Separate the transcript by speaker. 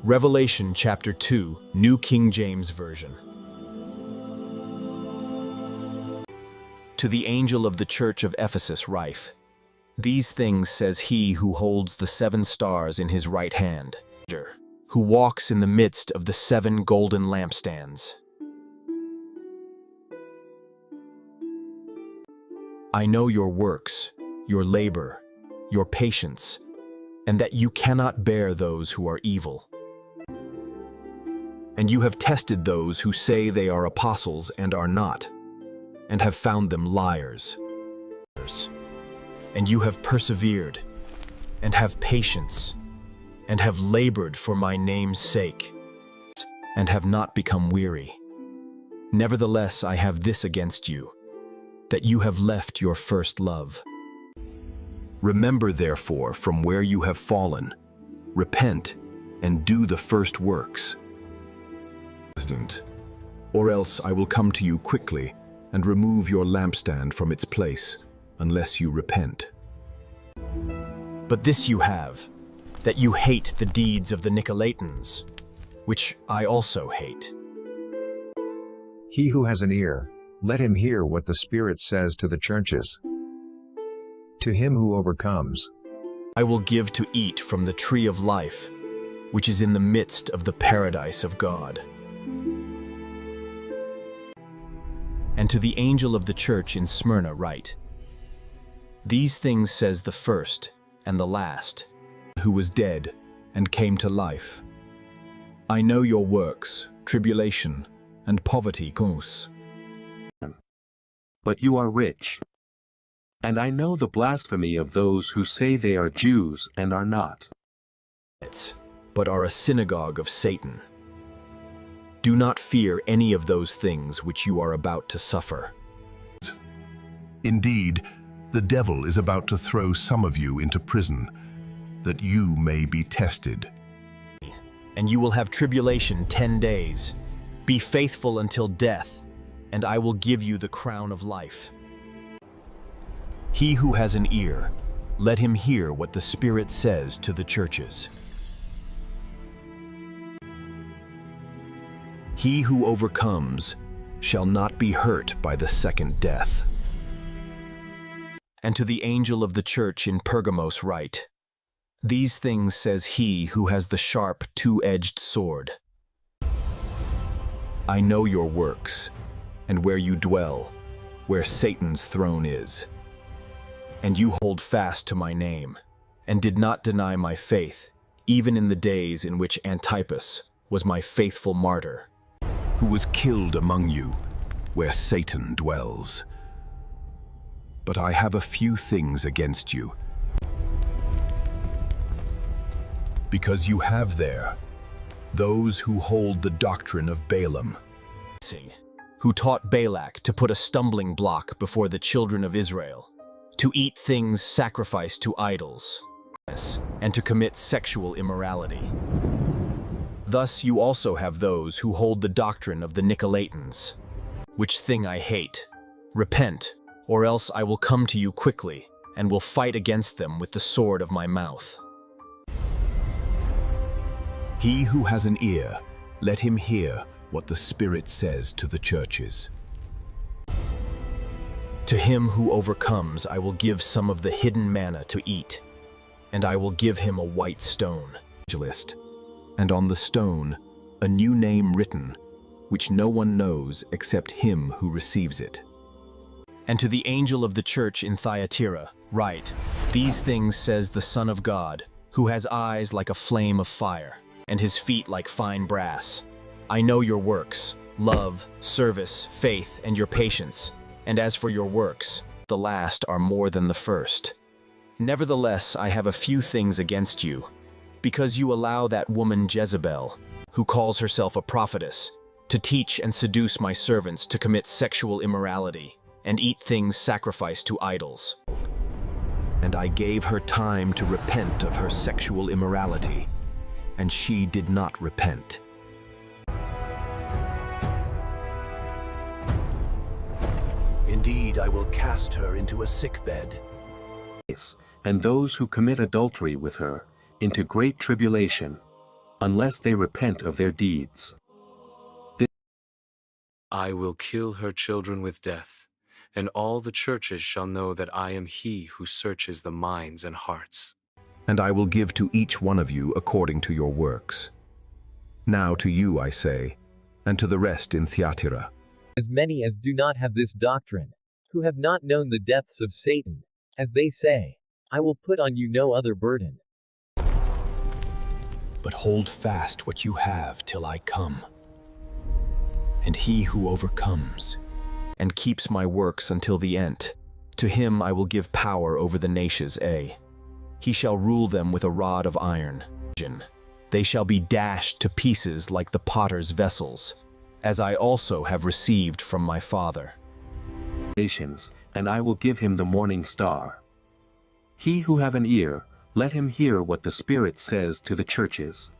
Speaker 1: Revelation chapter 2, New King James Version. To the angel of the church of Ephesus write, these things says he who holds the 7 stars in his right hand, who walks in the midst of the 7 golden lampstands. I know your works, your labor, your patience, and that you cannot bear those who are evil. And you have tested those who say they are apostles and are not, and have found them liars. And you have persevered, and have patience, and have labored for my name's sake, and have not become weary. Nevertheless, I have this against you, that you have left your first love. Remember, therefore, from where you have fallen, repent, and do the first works. Or else I will come to you quickly and remove your lampstand from its place, unless you repent. But this you have, that you hate the deeds of the Nicolaitans, which I also hate.
Speaker 2: He who has an ear, let him hear what the Spirit says to the churches. To him who overcomes,
Speaker 1: I will give to eat from the tree of life, which is in the midst of the paradise of God. And to the angel of the church in Smyrna write, these things says the first and the last, who was dead and came to life. I know your works, tribulation, and poverty,
Speaker 3: but you are rich. And I know the blasphemy of those who say they are Jews and are not,
Speaker 1: but are a synagogue of Satan. Do not fear any of those things which you are about to suffer.
Speaker 4: Indeed, the devil is about to throw some of you into prison, that you may be tested.
Speaker 1: And you will have tribulation 10 days. Be faithful until death, and I will give you the crown of life. He who has an ear, let him hear what the Spirit says to the churches. He who overcomes shall not be hurt by the second death. And to the angel of the church in Pergamos write, these things says he who has the sharp, 2-edged sword. I know your works, and where you dwell, where Satan's throne is. And you hold fast to my name, and did not deny my faith, even in the days in which Antipas was my faithful martyr,
Speaker 4: who was killed among you, where Satan dwells. But I have a few things against you, because you have there those who hold the doctrine of Balaam,
Speaker 1: who taught Balak to put a stumbling block before the children of Israel, to eat things sacrificed to idols, and to commit sexual immorality. Thus you also have those who hold the doctrine of the Nicolaitans, which thing I hate. Repent, or else I will come to you quickly, and will fight against them with the sword of my mouth.
Speaker 4: He who has an ear, let him hear what the Spirit says to the churches.
Speaker 1: To him who overcomes I will give some of the hidden manna to eat, and I will give him a white stone,
Speaker 4: and on the stone a new name written, which no one knows except him who receives it.
Speaker 1: And to the angel of the church in Thyatira write, these things says the Son of God, who has eyes like a flame of fire, and his feet like fine brass. I know your works, love, service, faith, and your patience, and as for your works, the last are more than the first. Nevertheless, I have a few things against you, because you allow that woman Jezebel, who calls herself a prophetess, to teach and seduce my servants to commit sexual immorality and eat things sacrificed to idols.
Speaker 4: And I gave her time to repent of her sexual immorality, and she did not repent.
Speaker 5: Indeed, I will cast her into a sickbed,
Speaker 3: and those who commit adultery with her into great tribulation, unless they repent of their deeds.
Speaker 6: I will kill her children with death, and all the churches shall know that I am he who searches the minds and hearts.
Speaker 4: And I will give to each one of you according to your works. Now to you I say, and to the rest in Thyatira,
Speaker 7: as many as do not have this doctrine, who have not known the depths of Satan, as they say, I will put on you no other burden.
Speaker 1: But hold fast what you have till I come. And he who overcomes and keeps my works until the end, to him I will give power over the nations. He shall rule them with a rod of iron. They shall be dashed to pieces like the potter's vessels, as I also have received from my Father.
Speaker 3: Nations, and I will give him the morning star. He who have an ear, let him hear what the Spirit says to the churches.